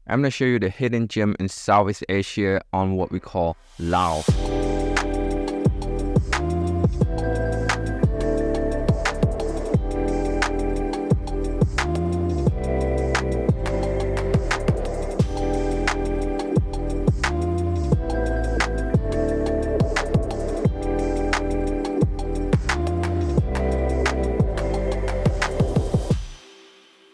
I'm going to show you the hidden gem in Southeast Asia on what we call Laos.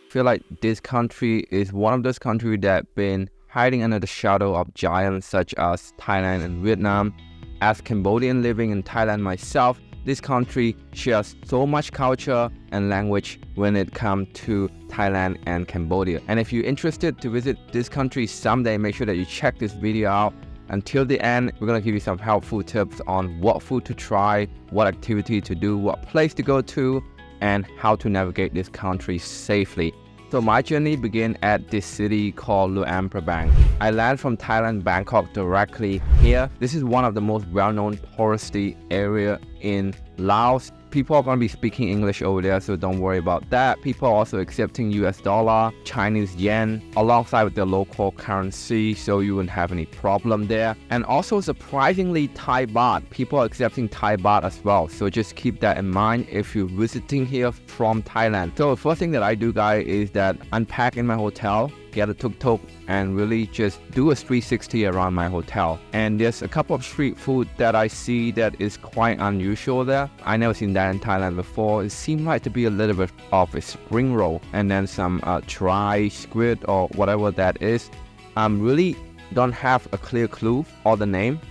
I feel like this country is one of those countries that been hiding under the shadow of giants such as Thailand and Vietnam. As Cambodian living in Thailand myself, this country shares so much culture and language when it comes to Thailand and Cambodia. And if you're interested to visit this country someday, make sure that you check this video out. Until the end, we're going to give you some helpful tips on what food to try, what activity to do, what place to go to, and how to navigate this country safely. So my journey began at this city called Luang Prabang. I landed from Thailand, Bangkok directly here. This is one of the most well-known touristy area in Laos. People are going to be speaking English over there, so don't worry about that. People are also accepting US dollar, Chinese yen, alongside with their local currency, so you wouldn't have any problem there. And also surprisingly, Thai baht. People are accepting Thai baht as well, so just keep that in mind if you're visiting here from Thailand. So the first thing that I do, guys, is that unpack in my hotel, get a tuk-tuk, and really just do a 360 around my hotel. And there's a couple of street food that I see that is quite unusual there. I never seen that in Thailand before. It seemed like to be a little bit of a spring roll and then some dry squid or whatever that is. Really don't have a clear clue or the name.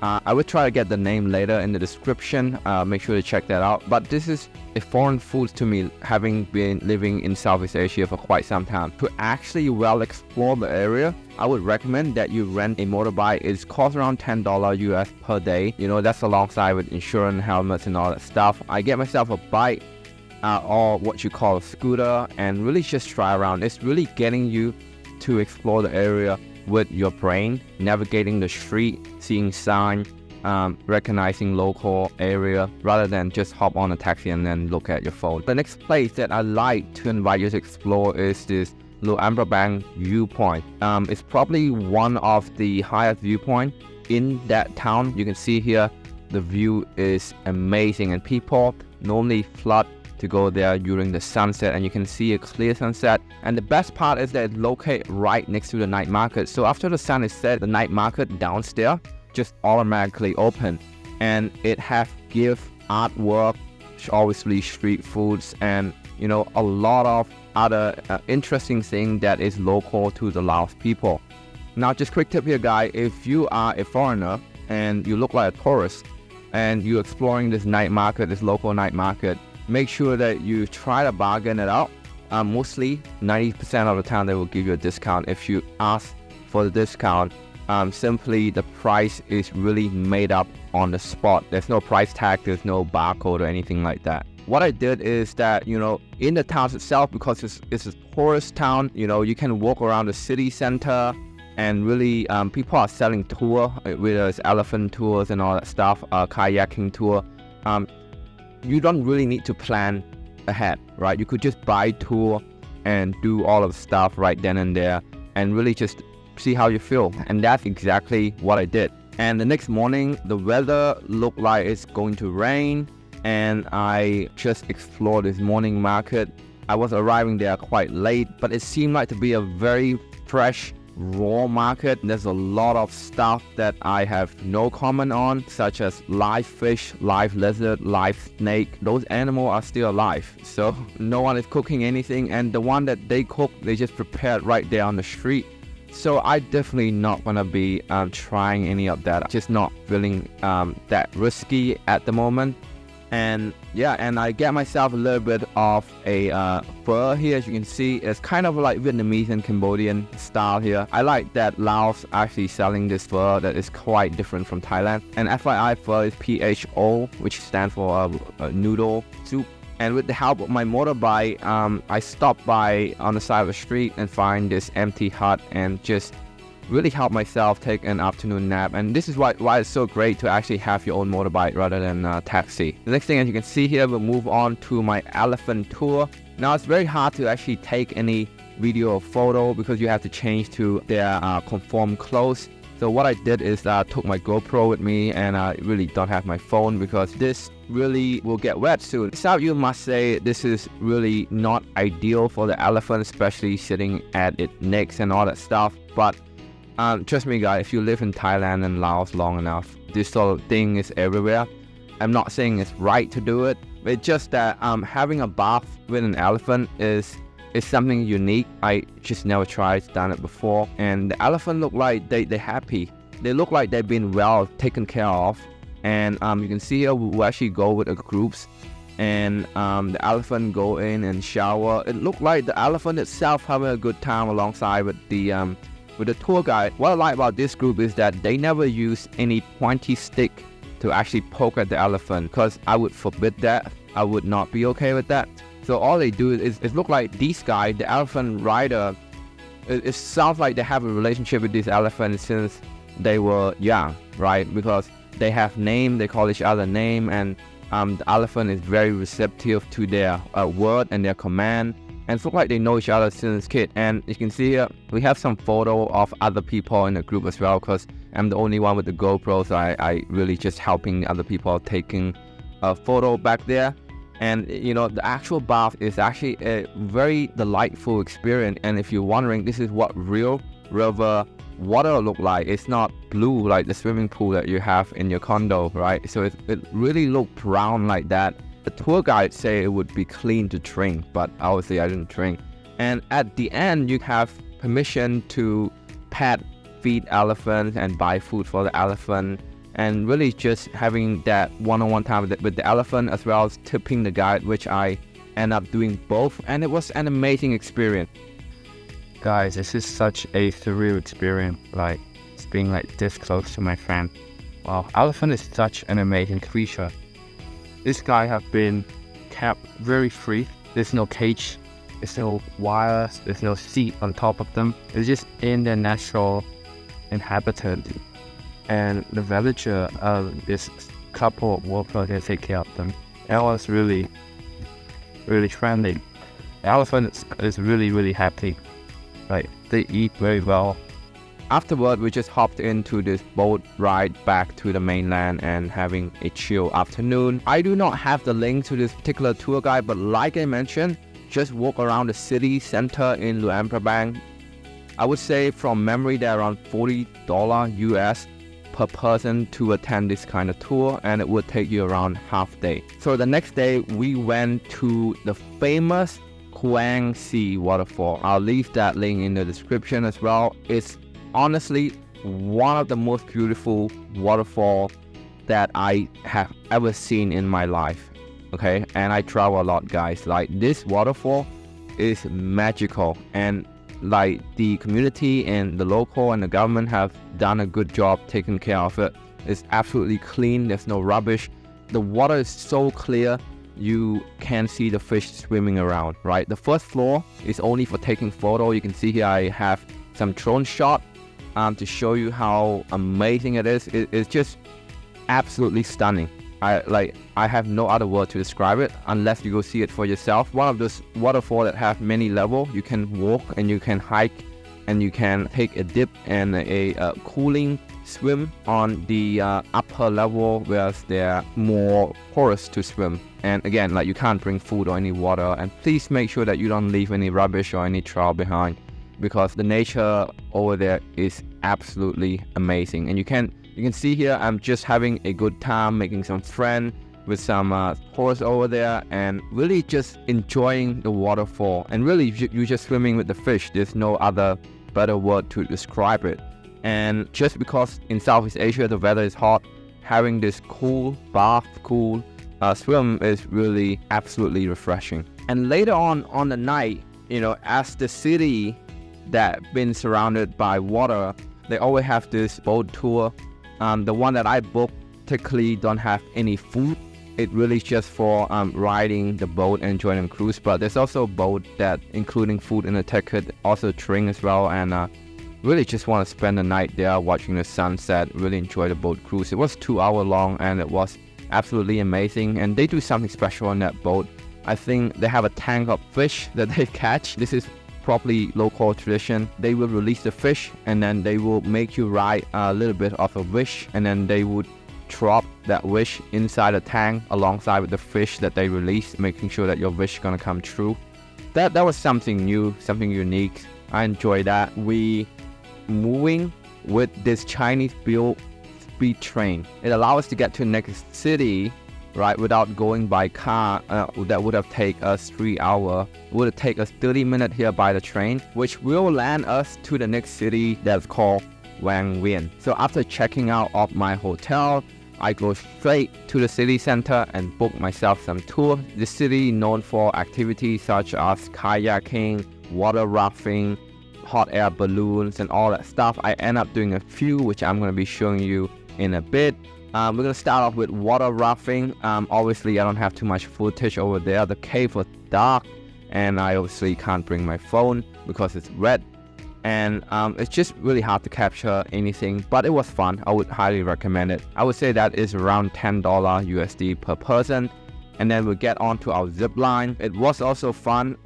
I will try to get the name later in the description. Make sure to check that out. But this is a foreign food to me, having been living in Southeast Asia for quite some time. To actually well explore the area, I would recommend that you rent a motorbike. It costs around $10 US per day. You know, that's alongside with insurance, helmets, and all that stuff. I get myself a bike or what you call a scooter and really just try around. It's really getting you to explore the area with your brain, navigating the street, seeing sign, recognizing local area, rather than just hop on a taxi and then look at your phone. The next place that I like to invite you to explore is this Luang Prabang Viewpoint. It's probably one of the highest viewpoint in that town. You can see here, the view is amazing and people normally flood to go there during the sunset, and you can see a clear sunset. And the best part is that it's located right next to the night market. So after the sun is set, the night market downstairs just automatically open, and it have gift, artwork, obviously street foods, and you know, a lot of other interesting things that is local to the Laos people. Now, just quick tip here, guys, if you are a foreigner and you look like a tourist and you're exploring this night market, this local night market, make sure that you try to bargain it out. Mostly 90% of the time they will give you a discount. If you ask for the discount, simply the price is really made up on the spot. There's no price tag, there's no barcode or anything like that. What I did is that, you know, in the town itself, because it's a tourist town, you know, you can walk around the city center and really people are selling tour, whether it's elephant tours and all that stuff, kayaking tour. You don't really need to plan ahead, right? You could just buy tour and do all of the stuff right then and there and really just see how you feel. And that's exactly what I did. And the next morning, the weather looked like it's going to rain, and I just explored this morning market. I was arriving there quite late, but it seemed like to be a very fresh, raw market. There's a lot of stuff that I have no comment on, such as live fish, live lizard, live snake. Those animals are still alive, so no one is cooking anything, and the one that they cook, they just prepared right there on the street. So I definitely not gonna be trying any of that. Just not feeling that risky at the moment. And yeah, and I get myself a little bit of a pho here. As you can see, it's kind of like Vietnamese and Cambodian style here. I like that Laos actually selling this pho that is quite different from Thailand. And FYI, pho is PHO, which stands for noodle soup. And with the help of my motorbike, I stopped by on the side of the street and find this empty hut and just really help myself take an afternoon nap. And this is why it's so great to actually have your own motorbike rather than a taxi. The next thing, as you can see here, we'll move on to my elephant tour. Now, it's very hard to actually take any video or photo because you have to change to their conform clothes. So what I did is I took my GoPro with me, and I really don't have my phone because this really will get wet soon. So you must say this is really not ideal for the elephant, especially sitting at its necks and all that stuff. But trust me guys, if you live in Thailand and Laos long enough, this sort of thing is everywhere. I'm not saying it's right to do it. It's just that having a bath with an elephant is something unique. I just never tried, done it before. And the elephant look like they're happy. They look like they've been well taken care of. And you can see here we actually go with the groups, and the elephant go in and shower. It looked like the elephant itself having a good time alongside with the tour guide. What I like about this group is that they never use any pointy stick to actually poke at the elephant, because I would forbid that. I would not be okay with that. So all they do is look like these guys, the elephant rider, it sounds like they have a relationship with this elephant since they were young, right? Because they have name, they call each other name, and the elephant is very receptive to their word and their command. And it's like they know each other since kid. And you can see here, we have some photo of other people in the group as well, because I'm the only one with the GoPro, so I really just helping other people taking a photo back there. And you know, the actual bath is actually a very delightful experience. And if you're wondering, this is what real river water look like. It's not blue like the swimming pool that you have in your condo, right? So it really looked brown like that. The tour guide say it would be clean to drink, but obviously I didn't drink. And at the end, you have permission to pet, feed elephants, and buy food for the elephant. And really just having that one-on-one time with the elephant, as well as tipping the guide, which I end up doing both. And it was an amazing experience. Guys, this is such a surreal experience, like it's being like this close to my friend. Wow, elephant is such an amazing creature. This guy have been kept very free. There's no cage, there's no wires, there's no seat on top of them. It's just in their natural inhabitant. And the villager of this couple workers that take care of them. That was really friendly. The elephant is really happy. Like they eat very well. Afterward, we just hopped into this boat ride back to the mainland and having a chill afternoon. I do not have the link to this particular tour guide, but like I mentioned, just walk around the city center in Luang Prabang. I would say from memory they're around $40 US per person to attend this kind of tour, and it would take you around half day. So the next day we went to the famous Kuang Si Waterfall. I'll leave that link in the description as well. It's honestly one of the most beautiful waterfall that I have ever seen in my life. Okay, and I travel a lot, guys. Like this waterfall is magical, and like the community and the local and the government have done a good job taking care of it. It's absolutely clean, there's no rubbish. The water is so clear, you can see the fish swimming around, right? The first floor is only for taking photo. You can see here I have some drone shot to show you how amazing it is. It's just absolutely stunning. I have no other word to describe it unless you go see it for yourself. One of those waterfalls that have many levels. You can walk and you can hike and you can take a dip and a cooling swim on the upper level, whereas they're more porous to swim. And again, like you can't bring food or any water. And please make sure that you don't leave any rubbish or any trail behind, because the nature over there is absolutely amazing. And you can see here I'm just having a good time, making some friends with some tourists over there, and really just enjoying the waterfall. And really you're just swimming with the fish. There's no other better word to describe it. And just because in Southeast Asia the weather is hot, having this cool bath, cool swim is really absolutely refreshing. And later on the night, you know, as the city that been surrounded by water, they always have this boat tour. The one that I booked typically don't have any food. It really is just for riding the boat and enjoying the cruise. But there's also a boat that including food in the ticket, also drink as well. And really just want to spend the night there watching the sunset, really enjoy the boat cruise. It was 2 hours long and it was absolutely amazing. And they do something special on that boat. I think they have a tank of fish that they catch. This is probably local tradition. They will release the fish and then they will make you write a little bit of a wish, and then they would drop that wish inside a tank alongside with the fish that they release, making sure that your wish is gonna come true. That was something new, something unique. I enjoy that. We moving with this Chinese built speed train. It allows us to get to the next city, right, without going by car. That would have taken us 3 hours. It would have taken us 30 minutes here by the train, which will land us to the next city that's called Vieng. So after checking out of my hotel, I go straight to the city center and book myself some tour. The city known for activities such as kayaking, water rafting, hot air balloons, and all that stuff. I end up doing a few, which I'm going to be showing you in a bit. We're going to start off with water rafting. Obviously, I don't have too much footage over there. The cave was dark, and I obviously can't bring my phone because it's red. And it's just really hard to capture anything, but it was fun. I would highly recommend it. I would say that is around $10 USD per person. And then we'll get on to our zip line. It was also fun.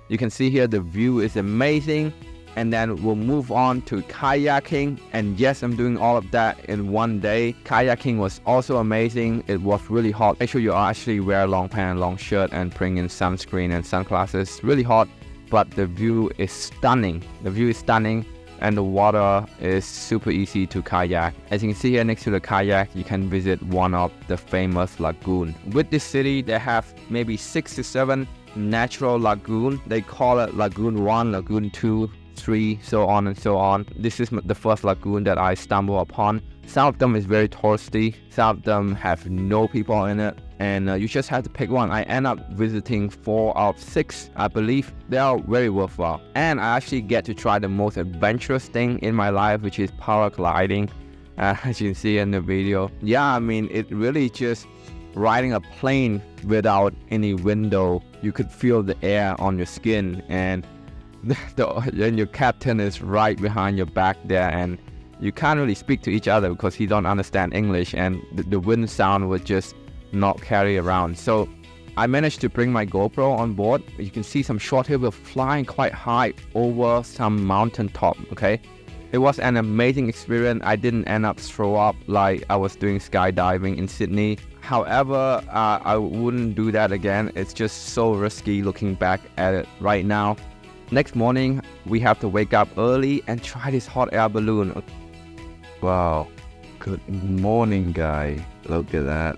You can see here the view is amazing. And then we'll move on to kayaking. And yes, I'm doing all of that in one day. Kayaking was also amazing. It was really hot. Make sure you actually wear long pants, long shirt, and bring in sunscreen and sunglasses. Really hot, but the view is stunning. The view is stunning, and the water is super easy to kayak. As you can see here next to the kayak, you can visit one of the famous lagoon. With this city, they have maybe 6 to 7 natural lagoon. They call it Lagoon 1, Lagoon 2, 3, so on and so on. This is the first lagoon that I stumbled upon. Some of them is very touristy, some of them have no people in it, and you just have to pick one. I end up visiting 4 out of 6, I believe. They are very worthwhile, and I actually get to try the most adventurous thing in my life, which is paragliding, as you can see in the video. Yeah, I mean, it really just riding a plane without any window. You could feel the air on your skin, and and your captain is right behind your back there, and you can't really speak to each other because he don't understand English, and the wind sound would just not carry around. So I managed to bring my GoPro on board. You can see some short here. We're flying quite high over some mountain top. Okay, it was an amazing experience. I didn't end up throw up like I was doing skydiving in Sydney. However, I wouldn't do that again. It's just so risky looking back at it right now. Next morning, we have to wake up early and try this hot air balloon. Wow, good morning, guy. Look at that.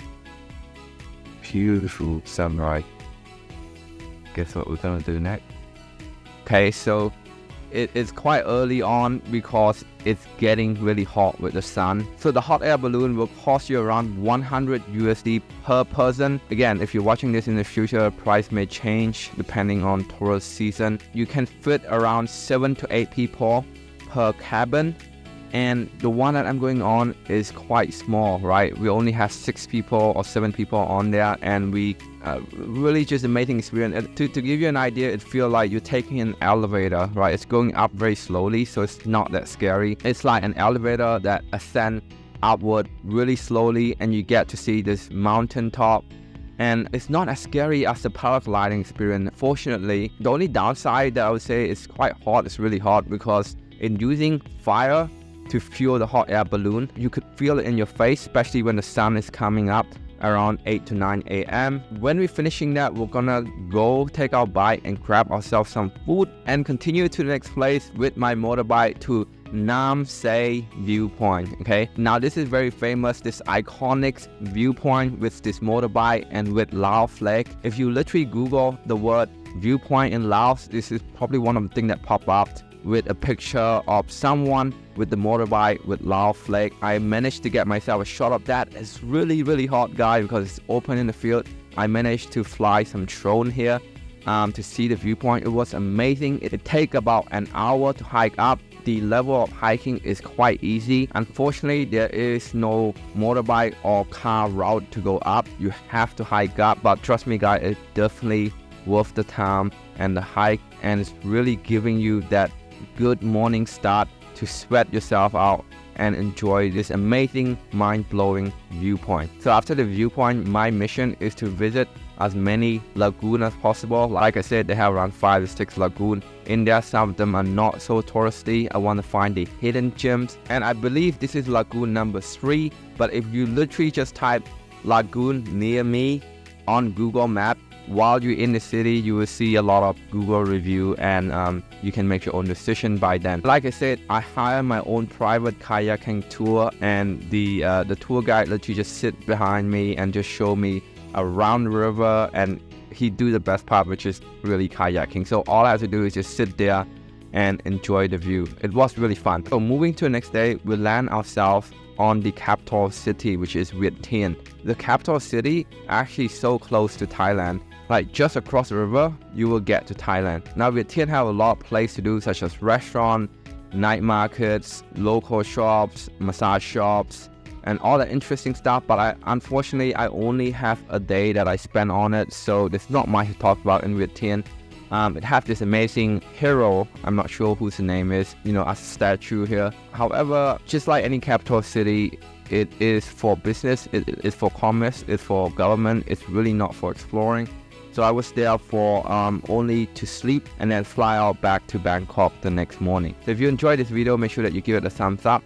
Beautiful sunrise. Guess what we're gonna do next? Okay, so it's quite early on because it's getting really hot with the sun. So the hot air balloon will cost you around 100 USD per person. Again, if you're watching this in the future, price may change depending on tourist season. You can fit around 7 to 8 people per cabin. And the one that I'm going on is quite small, right? We only have 6 people or 7 people on there, and we really just amazing experience. To give you an idea, it feels like you're taking an elevator, right? It's going up very slowly, so it's not that scary. It's like an elevator that ascends upward really slowly, and you get to see this mountain top. And it's not as scary as the paragliding experience. Fortunately, the only downside that I would say is quite hot. It's really hot because in using fire to fuel the hot air balloon, you could feel it in your face, especially when the sun is coming up around 8 to 9 a.m. When we're finishing that, we're gonna go take our bike and grab ourselves some food and continue to the next place with my motorbike to Nam Say Viewpoint. Okay, now this is very famous, this iconic viewpoint with this motorbike and with Laos flag. If you literally Google the word viewpoint in Laos, this is probably one of the things that pop up with a picture of someone with the motorbike with Laos flag. I managed to get myself a shot of that. It's really hot, guys, because it's open in the field. I managed to fly some drone here to see the viewpoint. It was amazing. It takes about an hour to hike up. The level of hiking is quite easy. Unfortunately, there is no motorbike or car route to go up. You have to hike up, but trust me, guys, it's definitely worth the time and the hike, and it's really giving you that good morning start to sweat yourself out and enjoy this amazing, mind-blowing viewpoint. So after the viewpoint, my mission is to visit as many lagoons as possible. Like I said, they have around 5 to 6 lagoons in there. Some of them are not so touristy. I want to find the hidden gems, and I believe this is lagoon number 3. But if you literally just type lagoon near me on Google Maps, while you're in the city, you will see a lot of Google review, and you can make your own decision by then. Like I said, I hire my own private kayaking tour, and the tour guide literally just sit behind me and just show me around the river, and he do the best part, which is really kayaking. So all I have to do is just sit there and enjoy the view. It was really fun. So moving to the next day, we land ourselves on the capital city, which is Vientiane. The capital city actually so close to Thailand. Like just across the river, you will get to Thailand. Now Vientiane have a lot of places to do, such as restaurant, night markets, local shops, massage shops, and all the interesting stuff. But unfortunately, I only have a day that I spent on it, so there's not much to talk about in Vientiane. It has this amazing hero, I'm not sure whose the name is, as a statue here. However, just like any capital city, it is for business, it is for commerce, it's for government, it's really not for exploring. So I was there for only to sleep and then fly out back to Bangkok the next morning. So if you enjoyed this video, make sure that you give it a thumbs up.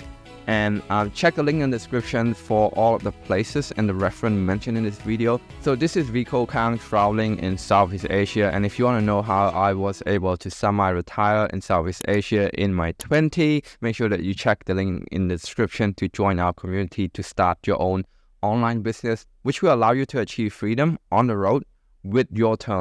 And check the link in the description for all of the places and the reference mentioned in this video. So this is Vico Kang traveling in Southeast Asia, and if you want to know how I was able to semi-retire in Southeast Asia in my 20s, make sure that you check the link in the description to join our community to start your own online business, which will allow you to achieve freedom on the road with your term.